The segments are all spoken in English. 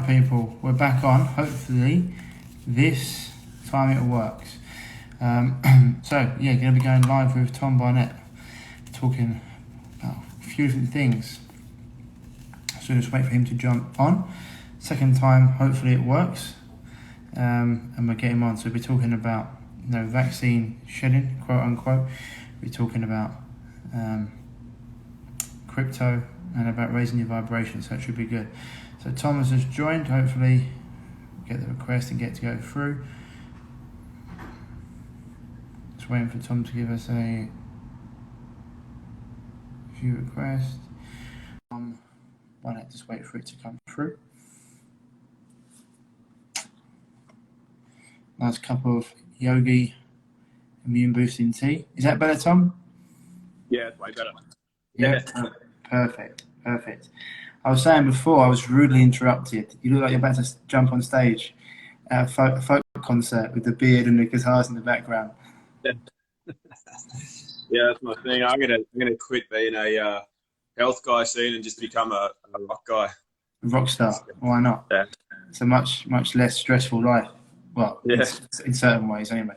People, we're back on. Hopefully, this time it works. So, yeah, going to be going live with Tom Barnett, talking about a few different things. So, just wait for him to jump on. Second time, hopefully, it works. And we'll get him on. So, we'll be talking about vaccine shedding, quote unquote. We'll be talking about crypto and about raising your vibration. So, it should be good. So Thomas has joined, hopefully get the request and get to go through. Just waiting for Tom to give us a few requests. Why not just wait for it to come through. Nice cup of Yogi immune boosting tea. Is that better, Tom? Yeah, it's way better. Yeah. Perfect. I was saying before, I was rudely interrupted. You look like you're about to jump on stage at a folk concert with the beard and the guitars in the background. Yeah, that's my thing. I'm gonna quit being a health guy soon and just become a rock guy. A rock star. Why not? Yeah. It's a much less stressful life. Well, yeah. in certain ways, anyway.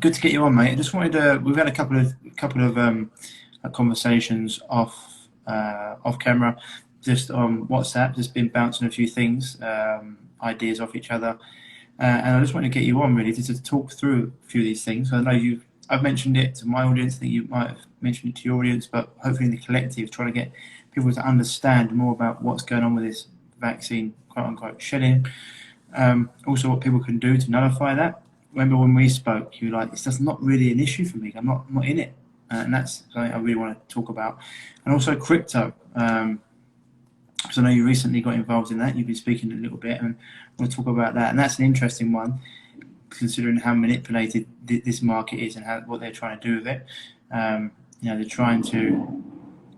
Good to get you on, mate. I just wanted to. We've had a couple of conversations off camera, just on WhatsApp. Just been bouncing a few things, ideas off each other, and I just wanted to get you on really to talk through a few of these things. I know I've mentioned it to my audience. I think you might have mentioned it to your audience, but hopefully in the collective, trying to get people to understand more about what's going on with this vaccine, quote unquote, shedding. Also, what people can do to nullify that. Remember when we spoke, you were like, it's just not really an issue for me. I'm not in it. And that's something I really want to talk about. And also crypto. Because I know you recently got involved in that. You've been speaking a little bit, and I want to talk about that. And that's an interesting one, considering how manipulated this market is and what they're trying to do with it. They're trying to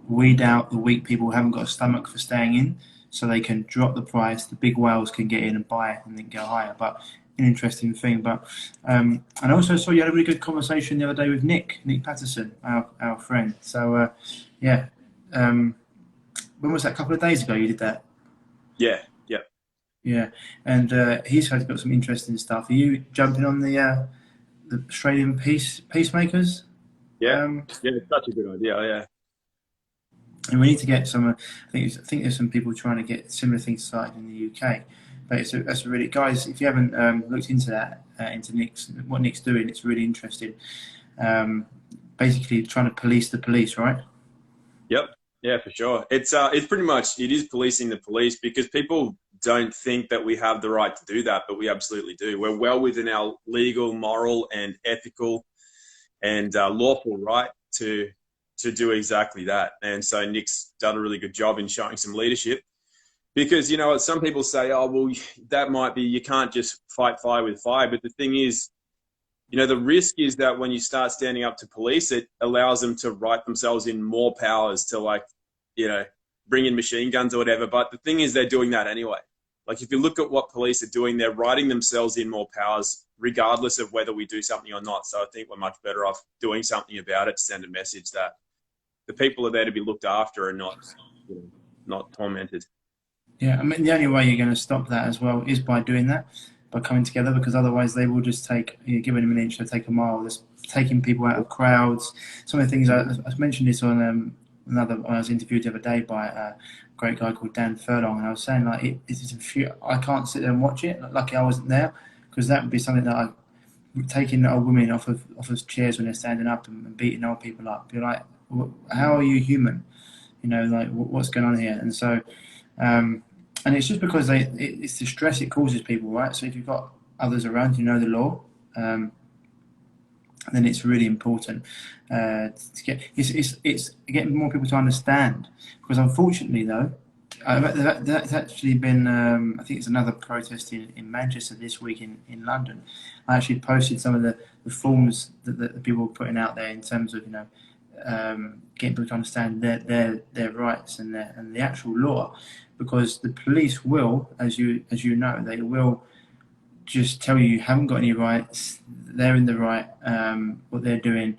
weed out the weak people who haven't got a stomach for staying in, so they can drop the price. The big whales can get in and buy it and then go higher. But an interesting thing. But and I also saw you had a really good conversation the other day with Nick Patterson, our friend. So when was that? A couple of days ago you did that? Yeah, and he's got some interesting stuff. Are you jumping on the Australian peacemakers? It's such a good idea. Yeah. And we need to get some. I think there's some people trying to get similar things started in the UK. But that's really, guys. If you haven't looked into that, into what Nick's doing, it's really interesting. Basically, trying to police the police, right? Yep. Yeah, for sure. It's pretty much, it is policing the police, because people don't think that we have the right to do that, but we absolutely do. We're well within our legal, moral, and ethical and lawful right to do exactly that. And so Nick's done a really good job in showing some leadership. Because, some people say, oh, well, that might be, you can't just fight fire with fire. But the thing is, the risk is that when you start standing up to police, it allows them to write themselves in more powers to bring in machine guns or whatever. But the thing is, they're doing that anyway. Like, if you look at what police are doing, they're writing themselves in more powers, regardless of whether we do something or not. So I think we're much better off doing something about it to send a message that the people are there to be looked after and not tormented. Yeah, I mean, the only way you're going to stop that as well is by doing that, by coming together, because otherwise they will just giving them an inch, they'll take a mile. Just taking people out of crowds. Some of the things I mentioned this on I was interviewed the other day by a great guy called Dan Furlong, and I was saying I can't sit there and watch it. Lucky I wasn't there, because that would be something that taking old women off of chairs when they're standing up and beating old people up. You're like, how are you human? What's going on here? And so. And it's just because it's the stress it causes people, right? So if you've got others around, the law, then it's really important to get. It's getting more people to understand, because unfortunately, though, that's actually been. I think it's another protest in Manchester this week in London. I actually posted some of the forms that the people were putting out there in terms of getting people to understand their rights and the actual law. Because the police will, as you know, they will just tell you haven't got any rights. They're in the right. What they're doing,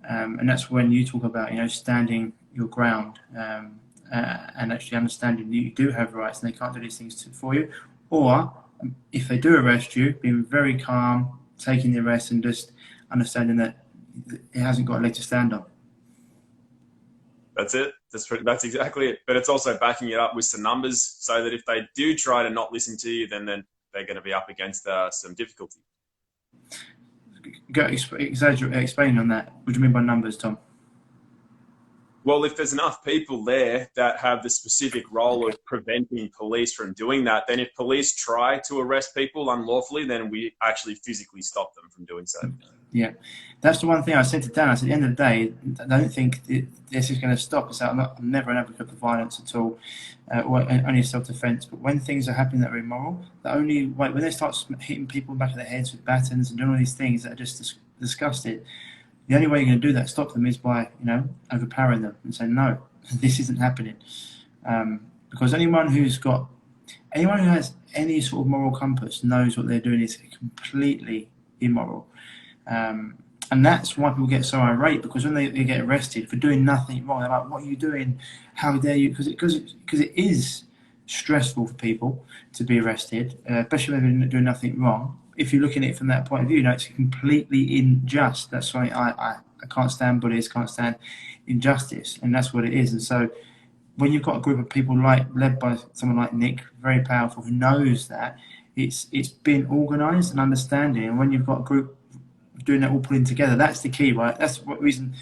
and that's when you talk about standing your ground and actually understanding that you do have rights and they can't do these things for you, or if they do arrest you, being very calm, taking the arrest and just understanding that it hasn't got a leg to stand on. That's it. That's exactly it. But it's also backing it up with some numbers so that if they do try to not listen to you, then they're going to be up against some difficulty. Explain on that. What do you mean by numbers, Tom? Well, if there's enough people there that have the specific role of preventing police from doing that, then if police try to arrest people unlawfully, then we actually physically stop them from doing so. Yeah, that's the one thing I said to Dan. I said, at the end of the day, I don't think this is going to stop us. I'm never an advocate for violence at all, or only self-defense. But when things are happening that are immoral, the only way, when they start hitting people in the back of their heads with batons and doing all these things that are just disgusting, the only way you're going to do that, stop them, is by, overpowering them and saying, no, this isn't happening. Because anyone who has any sort of moral compass knows what they're doing is completely immoral. And that's why people get so irate, because when they get arrested for doing nothing wrong, they're like, what are you doing? How dare you? Because it is stressful for people to be arrested, especially when they're doing nothing wrong. If you're looking at it from that point of view, it's completely unjust. That's why I can't stand bullies, can't stand injustice, and that's what it is. And so when you've got a group of people led by someone like Nick, very powerful, who knows that, it's been organised and understanding. And when you've got a group doing that all pulling together, that's the key, right? That's what reason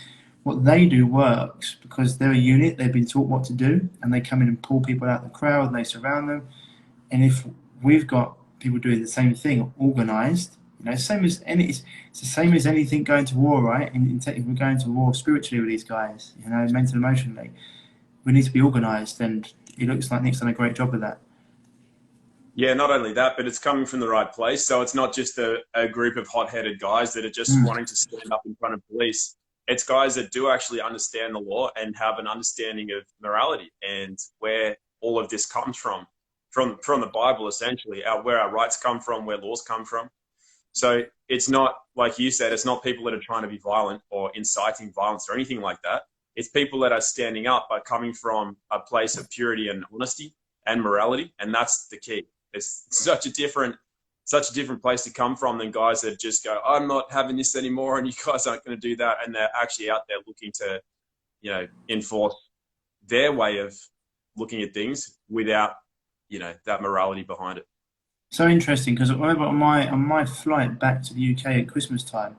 what they do works, because they're a unit, they've been taught what to do, and they come in and pull people out of the crowd and they surround them. And if we've got people doing the same thing, organised, it's the same as anything going to war, right? If we're going to war spiritually with these guys, mentally, emotionally, we need to be organised, and it looks like Nick's done a great job of that. Yeah, not only that, but it's coming from the right place. So it's not just a group of hot-headed guys that are just wanting to stand up in front of police. It's guys that do actually understand the law and have an understanding of morality and where all of this comes from the Bible, essentially, where our rights come from, where laws come from. So it's not, like you said, it's not people that are trying to be violent or inciting violence or anything like that. It's people that are standing up but coming from a place of purity and honesty and morality, and that's the key. It's such a different place to come from than guys that just go, I'm not having this anymore, and you guys aren't going to do that, and they're actually out there looking to, enforce their way of looking at things without, that morality behind it. So interesting, because I remember on my flight back to the UK at Christmas time,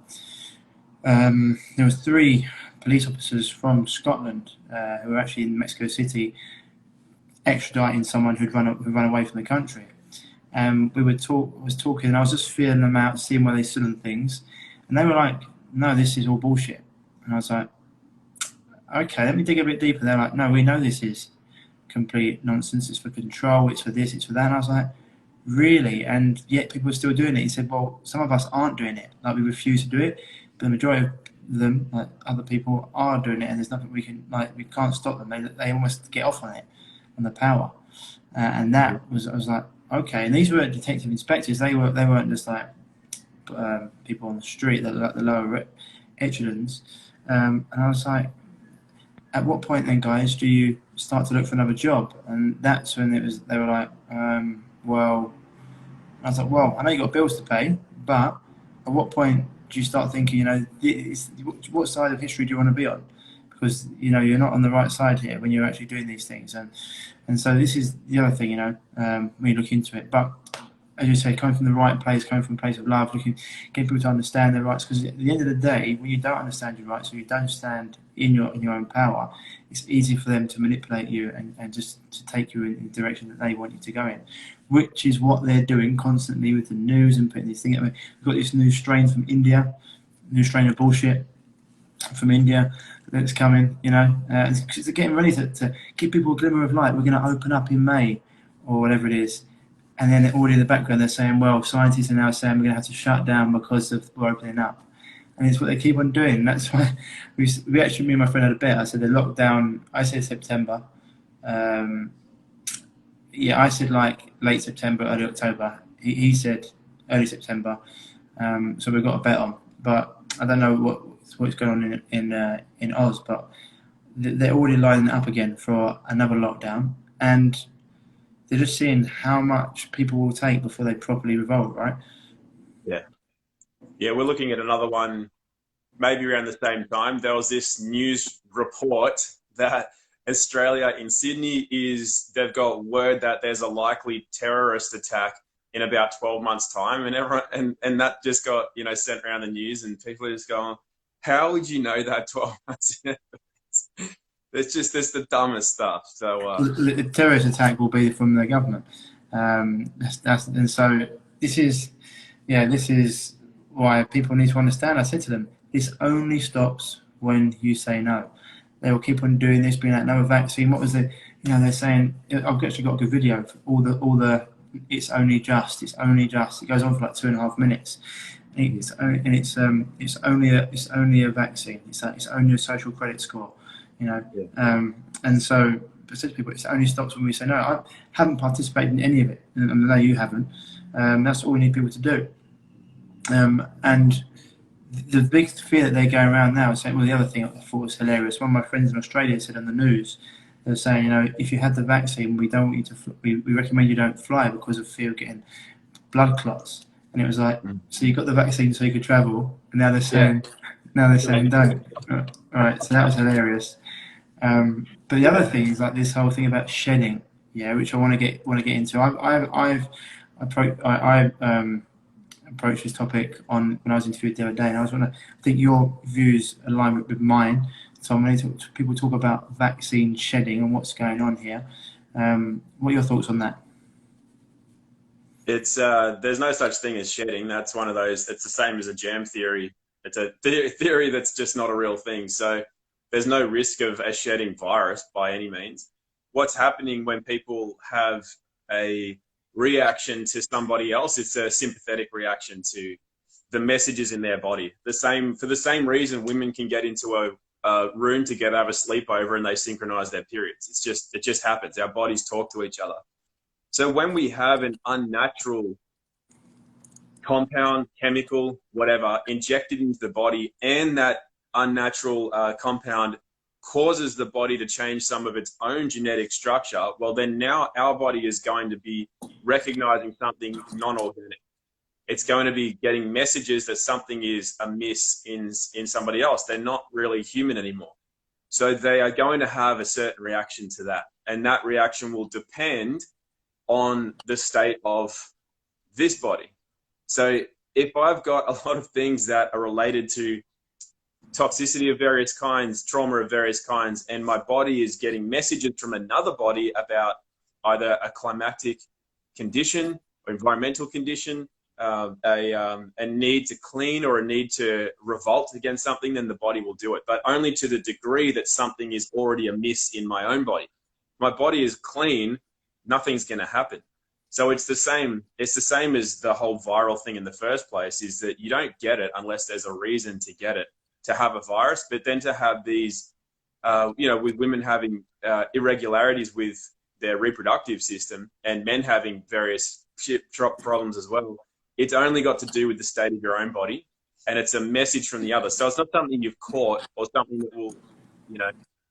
there were 3 police officers from Scotland who were actually in Mexico City extraditing someone who'd run away from the country. We was talking, and I was just feeling them out, seeing where they stood on things, and they were like, "No, this is all bullshit." And I was like, "Okay, let me dig a bit deeper." They're like, "No, we know this is complete nonsense. It's for control. It's for this. It's for that." And I was like, "Really?" And yet people are still doing it. He said, "Well, some of us aren't doing it. Like, we refuse to do it, but the majority of them, like other people, are doing it, and there's nothing we can't stop them. They almost get off on it, on the power." And that was, I was like, okay. And these were detective inspectors. They weren't just like people on the street, the lower echelons. And I was like, at what point then, guys, do you start to look for another job? And that's when they were like, well, I was like, well, I know you got bills to pay, but at what point do you start thinking, what side of history do you want to be on? Because you're not on the right side here when you're actually doing these things, and so this is the other thing, when you look into it. But as you say, coming from the right place, coming from a place of love, getting people to understand their rights. Because at the end of the day, when you don't understand your rights, or you don't stand in your own power, it's easy for them to manipulate you and just to take you in the direction that they want you to go in, which is what they're doing constantly with the news and putting these things. We've got this new strain from India, new strain of bullshit from India that's coming, because they're getting ready to give people a glimmer of light. We're going to open up in May or whatever it is. And then already in the background, they're saying, well, scientists are now saying we're going to have to shut down because we're opening up. And it's what they keep on doing. That's why we actually, me and my friend had a bet. I said the lockdown, I said September. I said like late September, early October. He said early September. So we've got a bet on. But I don't know what's going on in Oz, but they're already lining up again for another lockdown, and they're just seeing how much people will take before they properly revolt, right? Yeah. Yeah, we're looking at another one maybe around the same time. There was this news report that Australia in Sydney they've got word that there's a likely terrorist attack in about 12 months time, and everyone and that just got, you know, sent around the news, and people are just going, how would you know that 12 months in advance? It's the dumbest stuff. So The terrorist attack will be from the government. And so this is, yeah, this is why people need to understand. I said to them, this only stops when you say no. They will keep on doing this, being like, no vaccine. What was the, you know, they're saying, I've actually got a good video of all the, it's only just. It goes on for like 2.5 minutes. It's only a vaccine. It's only a social credit score, you know. yeah. And so, for such people, it only stops when we say no. I haven't participated in any of it, and I know you haven't. That's all we need people to do. And the big fear that they're going around now is saying, well, the other thing I thought was hilarious. One of my friends in Australia said on the news, they were saying, you know, if you had the vaccine, we don't want you to. We recommend you don't fly because of fear of getting blood clots. And it was like, so you got the vaccine so you could travel, and now they're saying, don't. Right, so that was hilarious. But the other thing is like this whole thing about shedding, yeah, which I want to get into. I've approached this topic when I was interviewed the other day, and I think your views align with mine. So when people talk about vaccine shedding and what's going on here, what are your thoughts on that? It's there's no such thing as shedding. That's one of those. It's the same as a germ theory. It's a theory that's just not a real thing. So there's no risk of a shedding virus by any means. What's happening when people have a reaction to somebody else? It's a sympathetic reaction to the messages in their body. For the same reason, women can get into a room together, have a sleepover, and they synchronize their periods. It just happens. Our bodies talk to each other. So when we have an unnatural compound, chemical, whatever, injected into the body, and that unnatural compound causes the body to change some of its own genetic structure, well, then now our body is going to be recognizing something non-organic. It's going to be getting messages that something is amiss in somebody else. They're not really human anymore. So they are going to have a certain reaction to that. And that reaction will depend on the state of this body. So if I've got a lot of things that are related to toxicity of various kinds, trauma of various kinds, and my body is getting messages from another body about either a climatic condition or environmental condition, a need to clean or a need to revolt against something, then the body will do it, but only to the degree that something is already amiss in my own body. My body is clean, nothing's going to happen. So it's the same as the whole viral thing in the first place, is that you don't get it unless there's a reason to get it, to have a virus. But then to have these, with women having irregularities with their reproductive system and men having various problems as well, it's only got to do with the state of your own body, and it's a message from the other. So it's not something you've caught or something that will,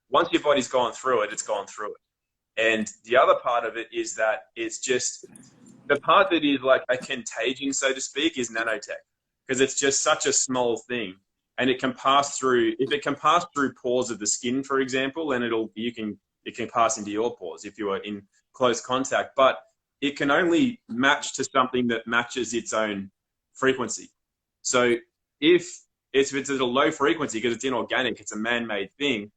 once your body's gone through it, it's gone through it. And the other part of it is that it's just the part that is like a contagion, so to speak, is nanotech, because it's just such a small thing, and it can pass through. If it can pass through pores of the skin, for example, then it can pass into your pores if you are in close contact. But it can only match to something that matches its own frequency. So if it's at a low frequency because it's inorganic, it's a man-made thing,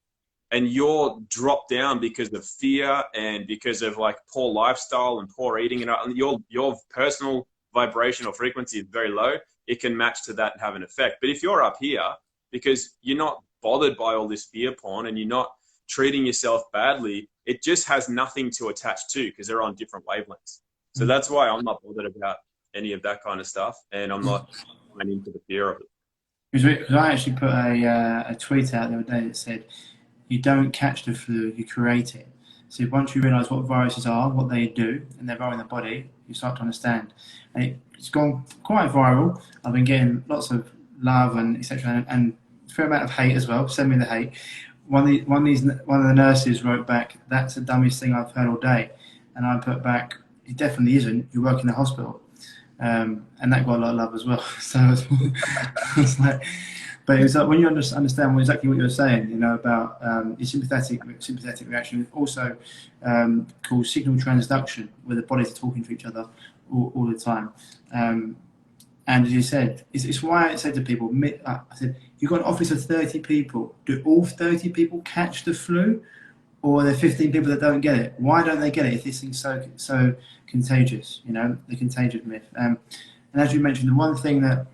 and you're dropped down because of fear and because of like poor lifestyle and poor eating, and your personal vibrational frequency is very low, it can match to that and have an effect. But if you're up here because you're not bothered by all this fear porn and you're not treating yourself badly, it just has nothing to attach to because they're on different wavelengths. So that's why I'm not bothered about any of that kind of stuff, and I'm not going into the fear of it. Because I actually put a tweet out the other day that said, you don't catch the flu, you create it. So once you realise what viruses are, what they do, and their role in the body, you start to understand. And it's gone quite viral. I've been getting lots of love and etc. and a fair amount of hate as well. Send me the hate. one of the nurses wrote back, "That's the dumbest thing I've heard all day," and I put back, "It definitely isn't. You work in the hospital," and that got a lot of love as well. So I was like, but it was like when you understand exactly what you're saying, you know, about your sympathetic reaction, also called signal transduction, where the bodies are talking to each other all the time. And as you said, it's why I said to people, I said, you've got an office of 30 people. Do all 30 people catch the flu? Or are there 15 people that don't get it? Why don't they get it if this thing's so contagious? You know, the contagious myth. And as you mentioned, the one thing that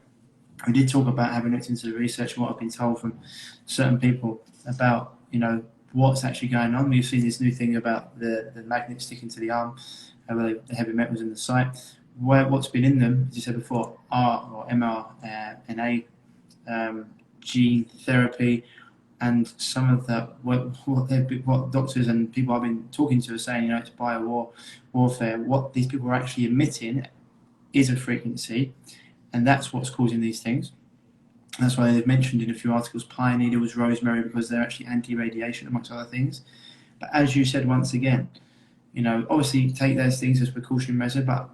we did talk about, having looked into the research and what I've been told from certain people about, you know, what's actually going on. We've seen this new thing about the magnet sticking to the arm, where the heavy metals in the site. What's been in them, as you said before, mRNA, gene therapy, and some of the what doctors and people I've been talking to are saying, you know, it's warfare. What these people are actually emitting is a frequency, and that's what's causing these things. That's why they've mentioned in a few articles pine needles, rosemary, because they're actually anti-radiation, amongst other things. But as you said once again, you know, obviously take those things as precautionary measure, but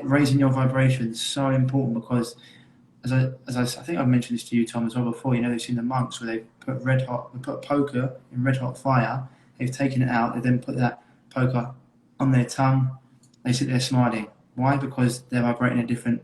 raising your vibration is so important, because as I think I've mentioned this to you, Tom, as well before. You know, they've seen the monks where they put a poker in red hot fire. They've taken it out. They then put that poker on their tongue. They sit there smiling. Why? Because they're vibrating a different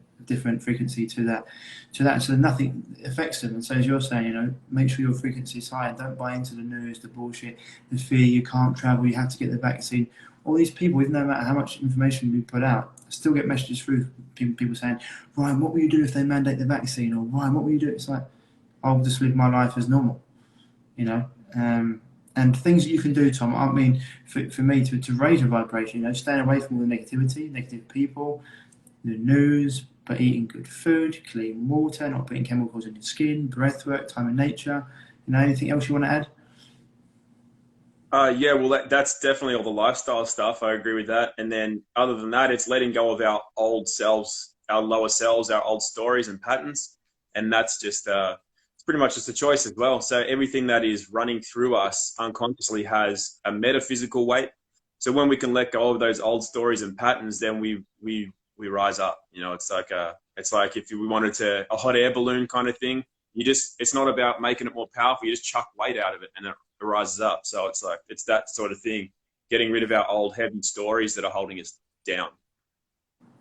frequency to that. So nothing affects them. And so as you're saying, you know, make sure your frequency is high and don't buy into the news, the bullshit, the fear you can't travel, you have to get the vaccine. All these people, no matter how much information we put out, still get messages through people saying, "Ryan, what will you do if they mandate the vaccine?" Or, "Ryan, what will you do?" It's like, I'll just live my life as normal, you know. And things that you can do, Tom. I mean, for me to raise your vibration, you know, staying away from all the negativity, negative people, the news, but eating good food, clean water, not putting chemicals in your skin, breath work, time in nature. You know, anything else you want to add? Yeah, well, that's definitely all the lifestyle stuff. I agree with that. And then other than that, it's letting go of our old selves, our lower selves, our old stories and patterns. And that's just, it's pretty much just a choice as well. So everything that is running through us unconsciously has a metaphysical weight. So when we can let go of those old stories and patterns, then we rise up. You know, it's like if we wanted a hot air balloon kind of thing. It's not about making it more powerful. You just chuck weight out of it and it rises up. So it's that sort of thing, getting rid of our old heavy stories that are holding us down.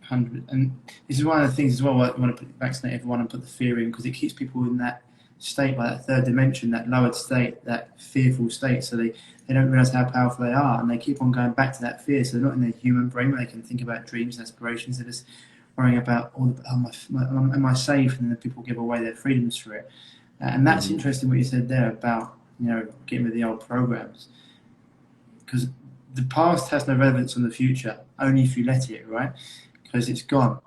100. And this is one of the things as well. I want to vaccinate everyone and put the fear in, because it keeps people in that state, like that third dimension, that lowered state, that fearful state. So they don't realize how powerful they are, and they keep on going back to that fear. So they're not in their human brain where they can think about dreams and aspirations. They're just worrying about am I safe? And then people give away their freedoms for it. And that's interesting what you said there about, you know, getting rid of the old programs, because the past has no relevance on the future, only if you let it, right? Because it's gone.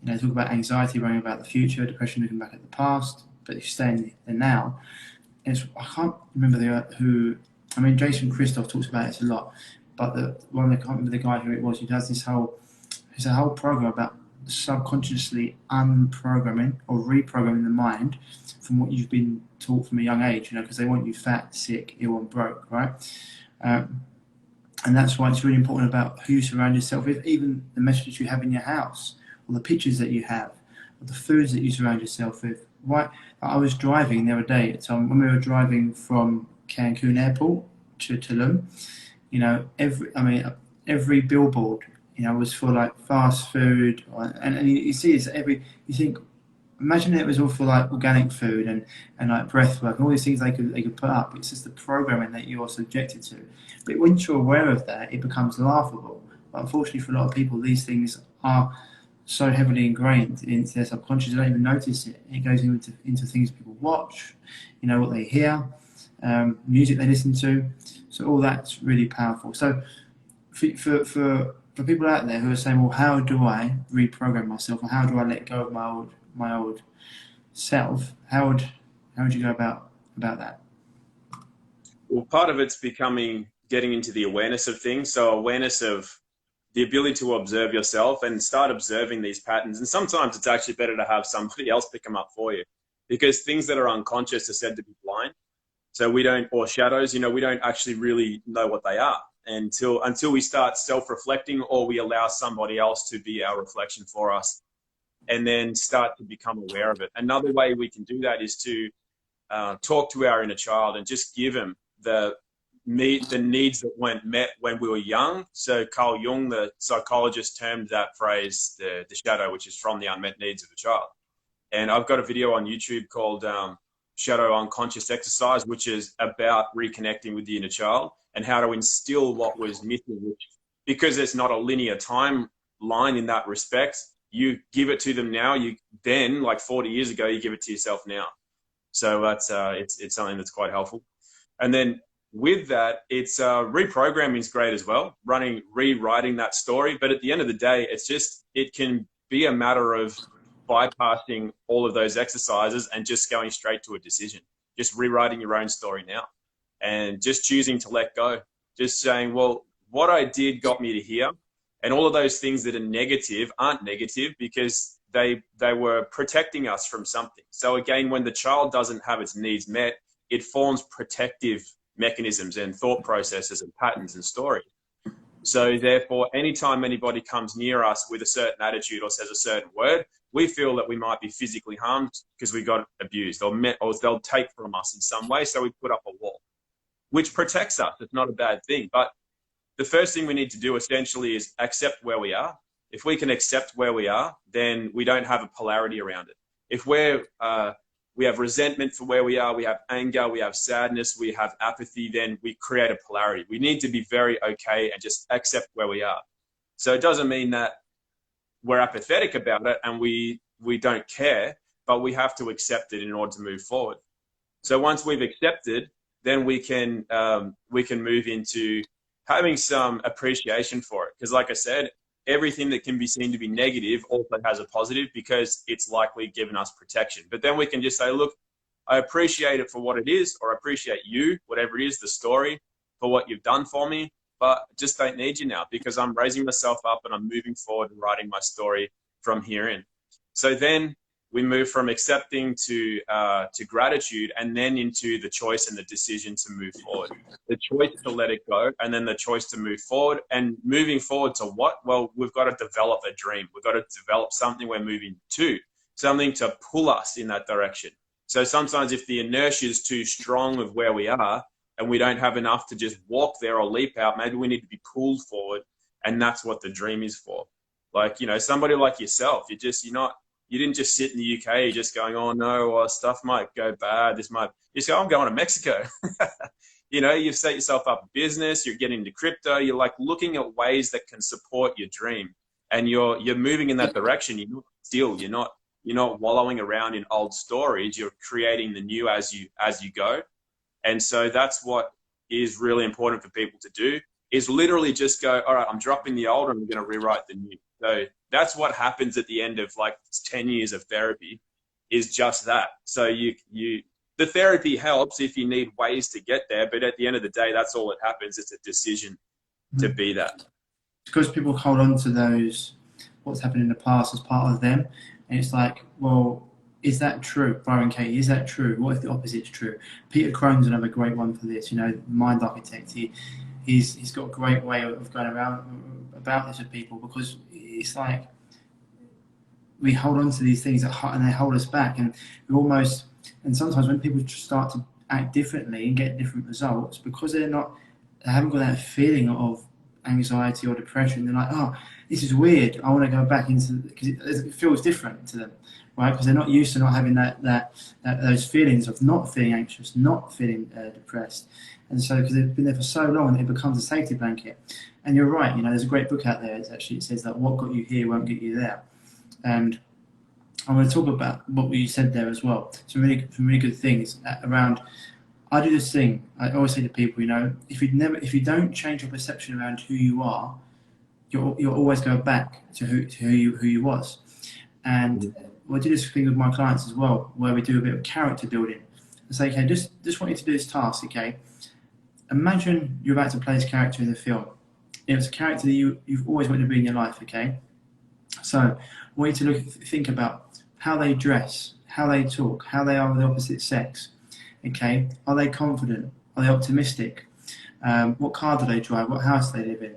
You know, talk about anxiety, worrying about the future, depression, looking back at the past, but if you stay in the now, I can't remember who. I mean, Jason Christoph talks about it a lot, but I can't remember the guy who it was. He does this whole program about subconsciously unprogramming or reprogramming the mind from what you've been taught from a young age, you know, because they want you fat, sick, ill, and broke, right? And that's why it's really important about who you surround yourself with, even the messages you have in your house, or the pictures that you have, or the foods that you surround yourself with. Why? I was driving the other day, when we were driving from Cancun Airport to Tulum, you know, every billboard, you know, was for like fast food, and you see it's you think, imagine it was all for like organic food and like breath work and all these things they could put up. It's just the programming that you're subjected to. But once you're aware of that, it becomes laughable. But unfortunately for a lot of people, these things are so heavily ingrained into their subconscious, they don't even notice it. It goes into things people watch, you know, what they hear, music they listen to. So all that's really powerful. So for people out there who are saying, well, how do I reprogram myself, or how do I let go of my old self? How would you go about that? Well, part of it's getting into the awareness of things. So awareness of the ability to observe yourself and start observing these patterns. And sometimes it's actually better to have somebody else pick them up for you, because things that are unconscious are said to be blind. So we don't, or shadows, we don't actually really know what they are until we start self-reflecting, or we allow somebody else to be our reflection for us, and then start to become aware of it. Another way we can do that is to talk to our inner child and just give them the needs that weren't met when we were young. So Carl Jung, the psychologist, termed that phrase the shadow, which is from the unmet needs of a child. And I've got a video on YouTube called Shadow Unconscious Exercise, which is about reconnecting with the inner child and how to instill what was missing, because there's not a linear timeline in that respect. You give it to them now, then, like 40 years ago, you give it to yourself now. So that's it's something that's quite helpful. And then with that, it's reprogramming is great as well, rewriting that story. But at the end of the day, it can be a matter of bypassing all of those exercises and just going straight to a decision, just rewriting your own story now, and just choosing to let go, just saying, well, what I did got me to here, and all of those things that are negative aren't negative because they were protecting us from something. So again, when the child doesn't have its needs met, it forms protective mechanisms and thought processes and patterns and stories. So therefore, anytime anybody comes near us with a certain attitude or says a certain word, we feel that we might be physically harmed because we got abused, or they'll take from us in some way. So we put up a wall, which protects us. It's not a bad thing. But the first thing we need to do essentially is accept where we are. If we can accept where we are, then we don't have a polarity around it. If we have resentment for where we are, we have anger, we have sadness, we have apathy, then we create a polarity. We need to be very okay and just accept where we are. So it doesn't mean that we're apathetic about it and we don't care, but we have to accept it in order to move forward. So once we've accepted, then we can move into having some appreciation for it. Because like I said, everything that can be seen to be negative also has a positive, because it's likely given us protection. But then we can just say, look, I appreciate it for what it is, or I appreciate you, whatever it is, the story, for what you've done for me, but I just don't need you now because I'm raising myself up and I'm moving forward and writing my story from here in. So then we move from accepting to gratitude, and then into the choice and the decision to move forward. The choice to let it go, and then the choice to move forward. And moving forward to what? Well, we've got to develop a dream. We've got to develop something we're moving to, something to pull us in that direction. So sometimes if the inertia is too strong of where we are and we don't have enough to just walk there or leap out, maybe we need to be pulled forward. And that's what the dream is for. Like, somebody like yourself, you didn't just sit in the UK just going, oh no, stuff might go bad. You say, I'm going to Mexico. You've set yourself up a business, you're getting into crypto, you're like looking at ways that can support your dream. And you're moving in that direction. You're not still, you're not wallowing around in old stories. You're creating the new as you go. And so that's what is really important for people to do, is literally just go, all right, I'm dropping the old and I'm going to rewrite the new. So that's what happens at the end of like 10 years of therapy, is just that. So the therapy helps if you need ways to get there, but at the end of the day, that's all that happens. It's a decision to be that. Because people hold on to those, what's happened in the past as part of them. And it's like, well, is that true? Byron Katie, is that true? What if the opposite's true? Peter Crone's another great one for this, mind architect. He's got a great way of going around about this with people, because it's like we hold on to these things and they hold us back, and and sometimes when people start to act differently and get different results, because they haven't got that feeling of anxiety or depression, they're like, oh, this is weird, I want to go back into, because it feels different to them, right? Because they're not used to not having those feelings of not feeling anxious, not feeling depressed. And so, because they've been there for so long, it becomes a safety blanket. And you're right, there's a great book out there. It says that what got you here won't get you there. And I'm going to talk about what you said there as well. Some really good things around. I do this thing. I always say to people, if you don't change your perception around who you are, you'll always go back to who you was. And I do this thing with my clients as well, where we do a bit of character building. I say, okay, just want you to do this task, okay? Imagine you're about to play this character in the film. It's a character that you've always wanted to be in your life, okay? So I want you to think about how they dress, how they talk, how they are with the opposite sex. Okay, are they confident? Are they optimistic? What car do they drive? What house do they live in?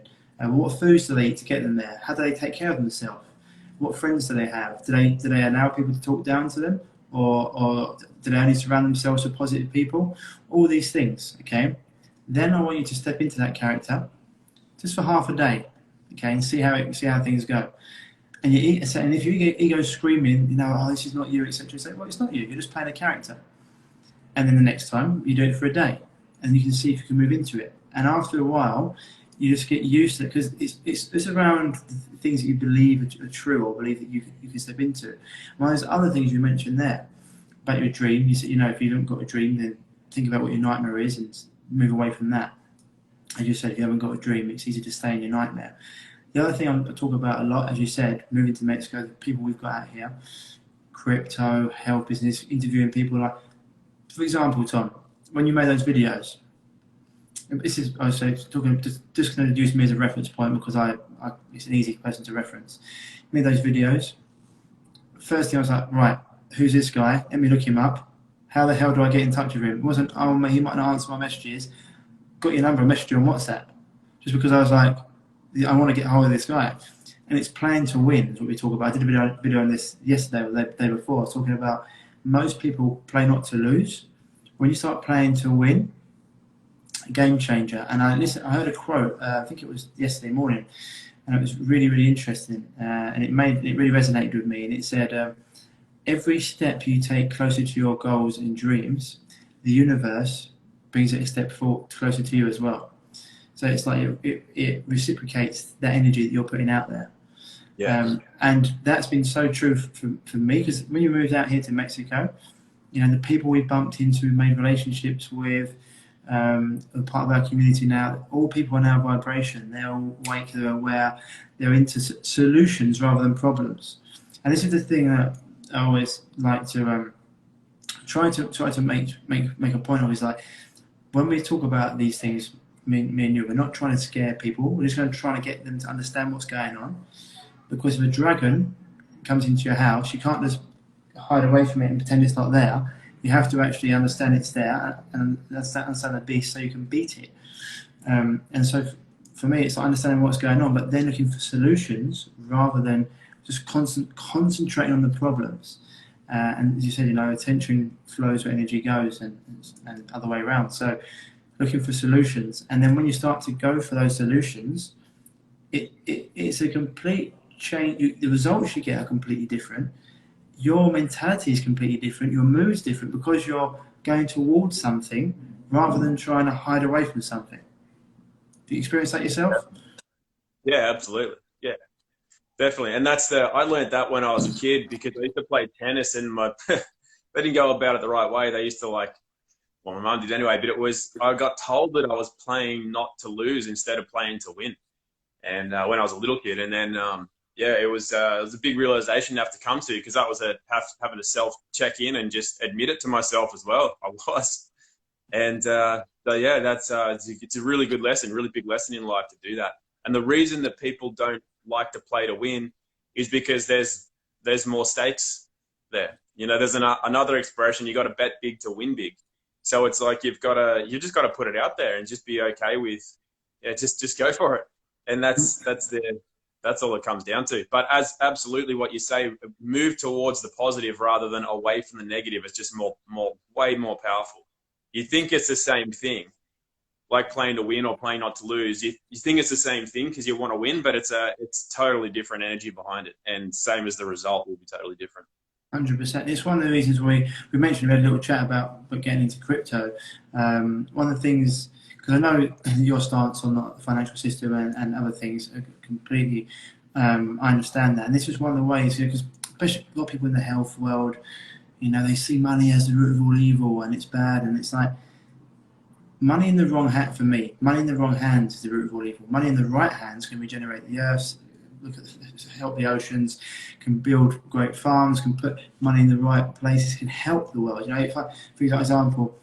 What foods do they eat to get them there? How do they take care of themselves? What friends do they have? Do they allow people to talk down to them, or do they only surround themselves with positive people? All these things. Okay, then I want you to step into that character just for half a day. Okay, and see how things go. And and if your ego screaming, oh, this is not you, etc. Say, well, it's not you. You're just playing a character. And then the next time you do it for a day, and you can see if you can move into it. And after a while, you just get used to it, because it's around the things that you believe are true, or believe that you can step into. Well, there's other things you mentioned there about your dream. You said, if you haven't got a dream, then think about what your nightmare is and move away from that. As you said, if you haven't got a dream, it's easy to stay in your nightmare. The other thing I talk about a lot, as you said, moving to Mexico, the people we've got out here, crypto, health business, interviewing people like, for example, Tom, when you made those videos, this is, I was talking, just going to use me as a reference point, because it's an easy person to reference. Made those videos. First thing I was like, right, who's this guy? Let me look him up. How the hell do I get in touch with him? It wasn't, oh, he might not answer my messages. Got your number, messaged you on WhatsApp. Just because I was like, I want to get hold of this guy. And it's playing to win is what we talk about. I did a video on this yesterday or the day before. I was talking about most people play not to lose. When you start playing to win, a game changer. And I heard a quote, I think it was yesterday morning, and it was really, really interesting. And it really resonated with me. And it said, every step you take closer to your goals and dreams, the universe brings it a step closer to you as well. So it's like it reciprocates that energy that you're putting out there. Yeah. And that's been so true for me, because when you moved out here to Mexico, the people we bumped into, made relationships with, are part of our community now. All people are now vibration. They're all awake, they're aware, they're into solutions rather than problems. And this is the thing that I always like to try to make a point of, is like, when we talk about these things, me and you, we're not trying to scare people. We're just going to try to get them to understand what's going on. Because if a dragon comes into your house, you can't just hide away from it and pretend it's not there. You have to actually understand it's there and understand the beast so you can beat it. And so for me, it's understanding what's going on, but then looking for solutions rather than just concentrating on the problems. And as you said, attention flows where energy goes, and other way around. So looking for solutions, and then when you start to go for those solutions, it's a complete change. The results you get are completely different. Your mentality is completely different. Your mood's different, because you're going towards something rather than trying to hide away from something. Do you experience that yourself? Yeah, absolutely. Yeah, definitely. And I learned that when I was a kid, because I used to play tennis, and they didn't go about it the right way. They used to well, my mum did anyway, but I got told that I was playing not to lose instead of playing to win. And when I was a little kid, and then, it was a big realization to have to come to, because that was having to self-check in and just admit it to myself as well. I was. And that's it's a really good lesson, really big lesson in life to do that. And the reason that people don't like to play to win is because there's more stakes there. There's another expression: you got to bet big to win big. So it's like you just got to put it out there and just be okay with, just go for it. And that's all it comes down to. But as absolutely what you say, move towards the positive rather than away from the negative. It's just way more powerful. You think it's the same thing, like playing to win or playing not to lose. You think it's the same thing because you want to win, but it's totally different energy behind it, and same as the result will be totally different. 100%. It's one of the reasons we mentioned, we had a little chat about getting into crypto. One of the things, because I know your stance on the financial system and other things are completely, I understand that. And this is one of the ways, because especially a lot of people in the health world, they see money as the root of all evil and it's bad. And it's like, money in the wrong hand, for me, money in the wrong hands is the root of all evil. Money in the right hands can regenerate the earth, help the oceans, can build great farms, can put money in the right places, can help the world. For example,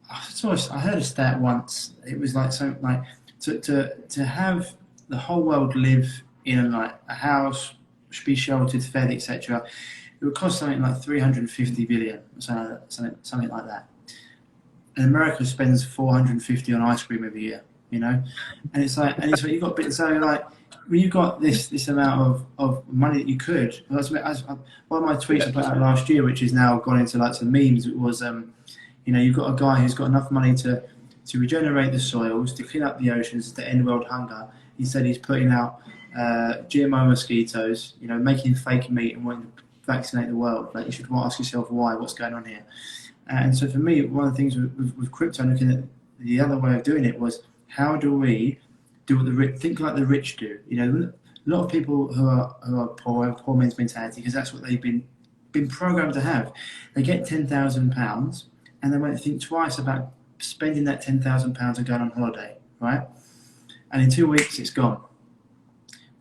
I heard a stat once. It was like something like to have the whole world live in a house, be sheltered, fed, etc. It would cost something like 350 billion, something like that. and America spends 450 on ice cream every year, you know, and it's like you've got bits so like when you've got this amount of money that you could. One of my tweets I put out last year, which is now gone into like some memes, it was you know, you've got a guy who's got enough money to regenerate the soils, to clean up the oceans, to end world hunger. Instead, he's putting out GMO mosquitoes, you know, making fake meat and wanting to vaccinate the world. Like, you should ask yourself why, what's going on here. And so for me, one of the things with crypto, looking at the other way of doing it was, how do we do what the rich, think like the rich do? You know, a lot of people who are poor have poor man's mentality, because that's what they've been programmed to have. They get £10,000 and they won't think twice about spending that £10,000 and going on holiday, right? And in 2 weeks, it's gone.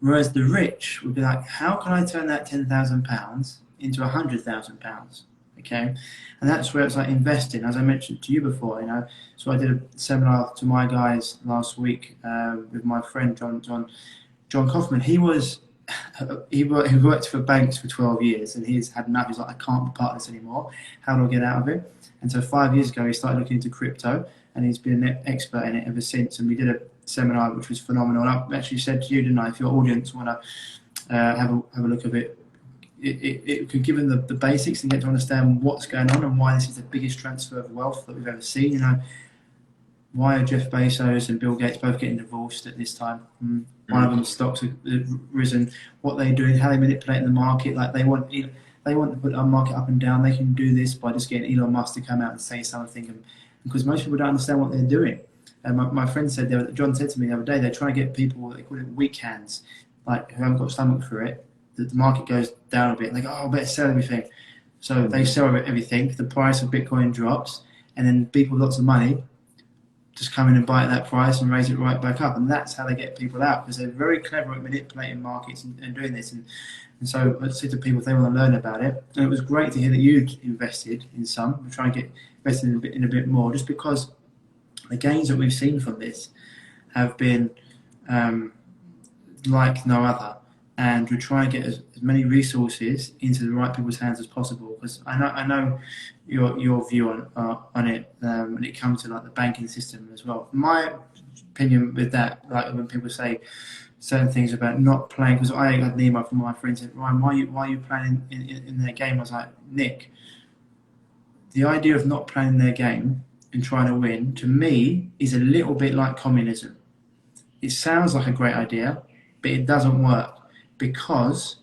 Whereas the rich would be like, how can I turn that £10,000 into £100,000? Okay, and that's where it's like investing, as I mentioned to you before, you know. So I did a seminar to my guys last week with my friend John Kaufman. He worked for banks for 12 years, and he's had enough. He's like, I can't be part of this anymore. How do I get out of it? And so 5 years ago, he started looking into crypto, and he's been an expert in it ever since. And we did a seminar which was phenomenal. I actually said to you, didn't I, if your audience want to have a look at it, it could give them the basics and get to understand what's going on and why this is the biggest transfer of wealth that we've ever seen. You know, why are Jeff Bezos and Bill Gates both getting divorced at this time? One of them's stocks have risen. What they're doing, how they manipulate the market, like they want to put our market up and down. They can do this by just getting Elon Musk to come out and say something, and because most people don't understand what they're doing. And my friend said, John said to me the other day, they're trying to get people, they call it weak hands, like who haven't got stomach for it. The market goes down a bit, and they go, oh, I better sell everything. So they sell everything, the price of Bitcoin drops, and then people with lots of money just come in and buy at that price and raise it right back up. And that's how they get people out, because they're very clever at manipulating markets and doing this. And so I say to people, if they want to learn about it, and it was great to hear that you'd invested in some. We're trying to get invested in a bit more, just because the gains that we've seen from this have been like no other. And we try and get as many resources into the right people's hands as possible, because I know your view on it when it comes to like the banking system as well. My opinion with that, like when people say certain things about not playing, because I had an email from my friend saying, Ryan, why are you playing in their game? I was like, Nick, the idea of not playing their game and trying to win, to me, is a little bit like communism. It sounds like a great idea, but it doesn't work, because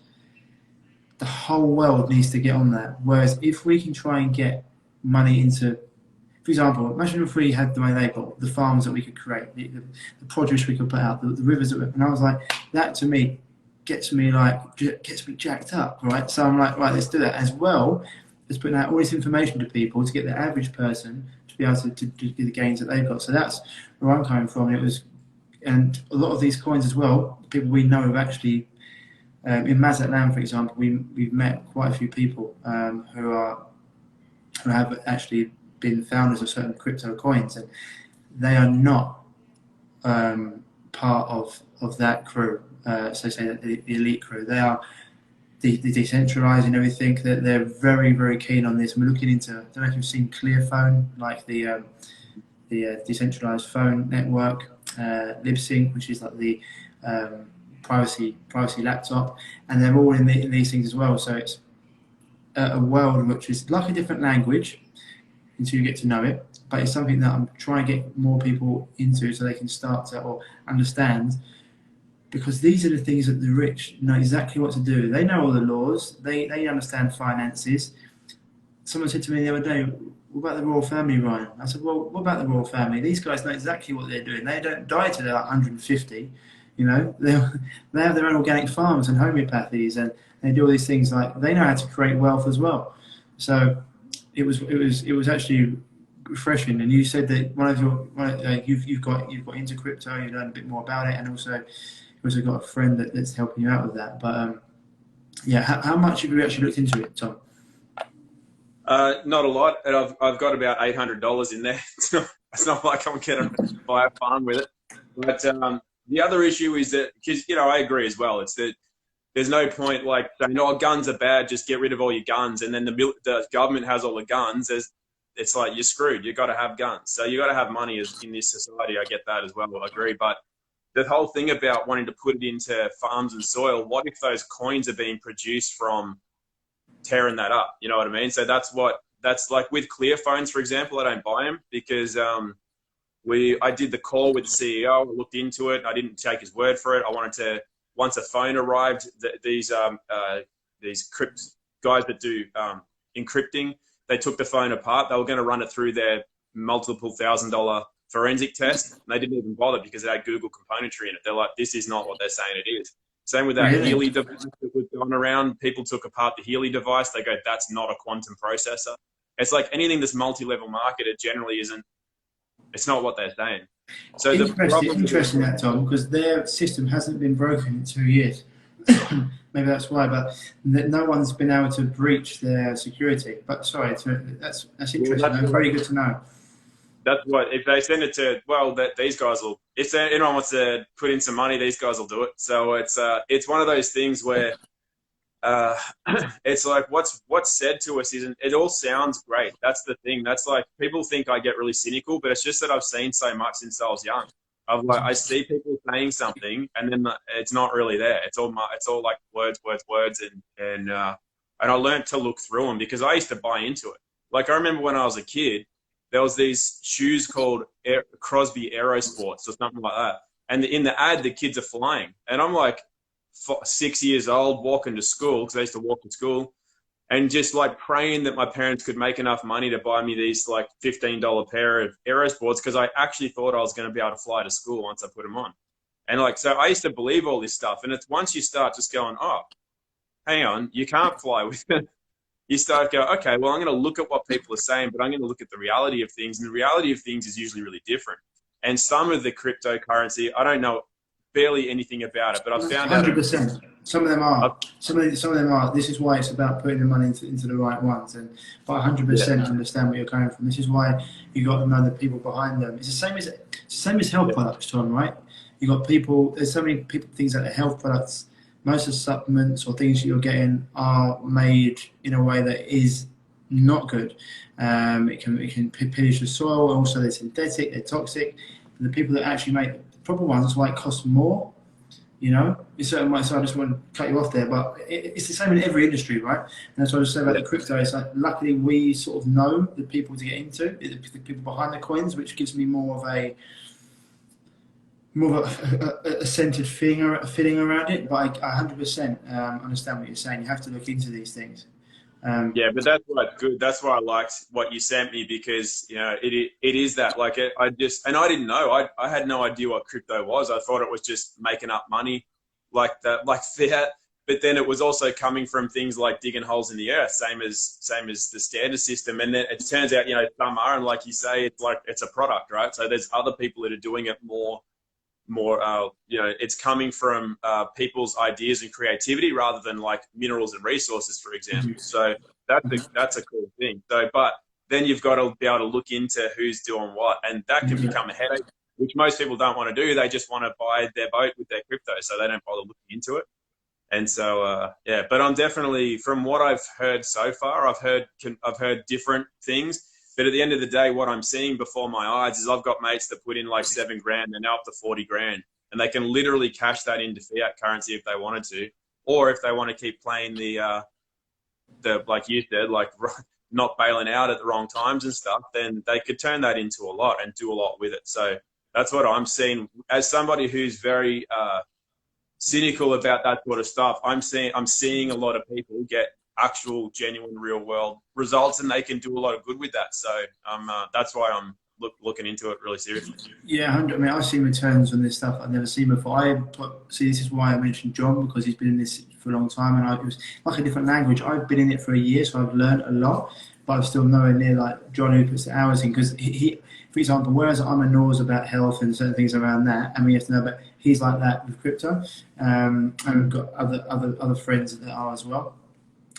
the whole world needs to get on that. Whereas if we can try and get money into, for example, imagine if we had the way they got, the farms that we could create, the produce we could put out, the rivers that we, and I was like, that to me gets me jacked up, right? So I'm like, right, let's do that, as well as putting out all this information to people to get the average person to be able to get the gains that they've got. So that's where I'm coming from. And a lot of these coins as well, people we know have actually, in Mazatlan, for example, we've met quite a few people who have actually been founders of certain crypto coins, and they are not part of that crew. So say that the elite crew, they are the decentralized and everything. They're very, very keen on this. And we're looking into, I don't know if you've seen Clearphone, like the decentralized phone network, LibSync, which is like the privacy laptop, and they're all in these things as well. So it's a world which is like a different language until you get to know it, but it's something that I'm trying to get more people into so they can start to or understand, because these are the things that the rich know exactly what to do. They know all the laws, they understand finances. Someone said to me the other day, what about the royal family, Ryan? I said, well, what about the royal family? These guys know exactly what they're doing. They don't die till they're like 150. You know, they have their own organic farms and homeopathies, and they do all these things. Like, they know how to create wealth as well. So it was actually refreshing. And you said that you've got into crypto, you learned a bit more about it, and also got a friend that's helping you out with that. But yeah, how much have you actually looked into it, Tom? Not a lot, and I've got about $800 in there. It's not like I'm going to buy a farm with it. But the other issue is that, because, you know, I agree as well. It's that there's no point like saying, oh, guns are bad, just get rid of all your guns, and then the government has all the guns. it's like you're screwed. You got to have guns. So you got to have money in this society. I get that as well. I agree. But the whole thing about wanting to put it into farms and soil, what if those coins are being produced from tearing that up? You know what I mean? So that's like with clear phones, for example. I don't buy them because I did the call with the CEO, I looked into it. I didn't take his word for it. I wanted to, once a phone arrived, these guys that do encrypting, they took the phone apart. They were going to run it through their multiple $1,000 forensic test. And they didn't even bother because it had Google componentry in it. They're like, this is not what they're saying it is. Same with that Healy device that was going around. People took apart the Healy device. They go, that's not a quantum processor. It's like anything that's multi-level marketed generally isn't, it's not what they're saying. So interesting that, Tom, because their system hasn't been broken in 2 years. Maybe that's why, but no one's been able to breach their security. But sorry, that's interesting. That's very good to know. That's what, if they send it to, well, these guys will, if anyone wants to put in some money, these guys will do it. So it's one of those things where it's like what's said to us isn't, it all sounds great. That's the thing. That's like, people think I get really cynical, but it's just that I've seen so much since I was young. I see people saying something and then it's not really there. It's all like words, and I learned to look through them because I used to buy into it. Like I remember when I was a kid, there was these shoes called Crosby Aerosports or something like that. And in the ad, the kids are flying. And I'm like 6 years old walking to school, because I used to walk to school, and just like praying that my parents could make enough money to buy me these like $15 pair of Aerosports, because I actually thought I was going to be able to fly to school once I put them on. And like, so I used to believe all this stuff. And it's once you start just going, oh, hang on, you can't fly with it. You start going, okay, well, I'm going to look at what people are saying, but I'm going to look at the reality of things. And the reality of things is usually really different. And some of the cryptocurrency, I don't know barely anything about it, but I've found 100%. Some of them are. Some of them are. This is why it's about putting the money into the right ones. And but 100% understand where you're coming from. This is why you got to know the people behind them. It's the same as health products, Tom. Right? You got people. There's so many people. Things like the health products. Most of the supplements or things that you're getting are made in a way that is not good. It can pillage the soil. Also, they're synthetic. They're toxic. And the people that actually make the proper ones, that's why it costs more. You know, in certain ways. So I just want to cut you off there, but it's the same in every industry, right? And that's what I just say about the crypto. It's like, luckily we sort of know the people to get into, the people behind the coins, which gives me more of a centered feeling around it. But I 100% understand what you're saying. You have to look into these things. Yeah, but that's what good. That's why I liked what you sent me, because you know it is that, like, I didn't know. I had no idea what crypto was. I thought it was just making up money like that, like fiat. But then it was also coming from things like digging holes in the earth, same as the standard system. And then it turns out, you know, some are, and like you say, it's like it's a product, right? So there's other people that are doing it more, you know, it's coming from people's ideas and creativity rather than like minerals and resources, for example. So that's a cool thing. So, but then you've got to be able to look into who's doing what, and that can become a headache, which most people don't want to do. They just want to buy their boat with their crypto, so they don't bother looking into it. And so, yeah, but I'm definitely, from what I've heard so far, I've heard different things. But at the end of the day, what I'm seeing before my eyes is I've got mates that put in like $7 grand, they're now up to 40 grand, and they can literally cash that into fiat currency if they wanted to, or if they want to keep playing the like you said, like not bailing out at the wrong times and stuff, then they could turn that into a lot and do a lot with it. So that's what I'm seeing as somebody who's very cynical about that sort of stuff. I'm seeing a lot of people get actual, genuine, real world results, and they can do a lot of good with that. So that's why I'm looking into it really seriously. Yeah, 100. I mean, I've seen returns on this stuff I've never seen before. See, this is why I mentioned John, because he's been in this for a long time, and it was like a different language. I've been in it for a year, so I've learned a lot, but I'm still nowhere near like John, who puts the hours in. Because he, for example, whereas I'm a nose about health and certain things around that, and we have to know, but he's like that with crypto, and we've got other friends that are as well.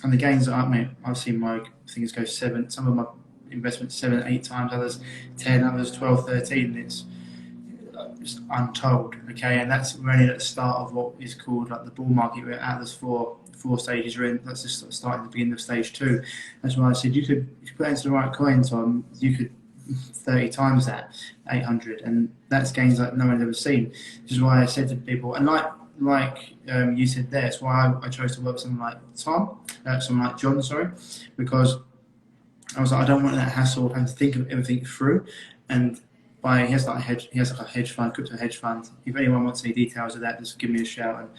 And the gains that I've seen my things go 7, some of my investments 7, 8 times, others 10, others 12, 13. just untold. Okay, and that's really at the start of what is called like the bull market. We're at this four stages. We're in. Let's just start at the beginning of stage 2. That's why I said if you put into the right coin, Tom, you could 30 times that, 800, and that's gains like no one's ever seen. Which is why I said to people, and like you said there, it's why I chose to work with someone like someone like John, sorry, because I was like, I don't want that hassle of having to think of everything through. And he has like a hedge fund, crypto hedge fund. If anyone wants any details of that, just give me a shout and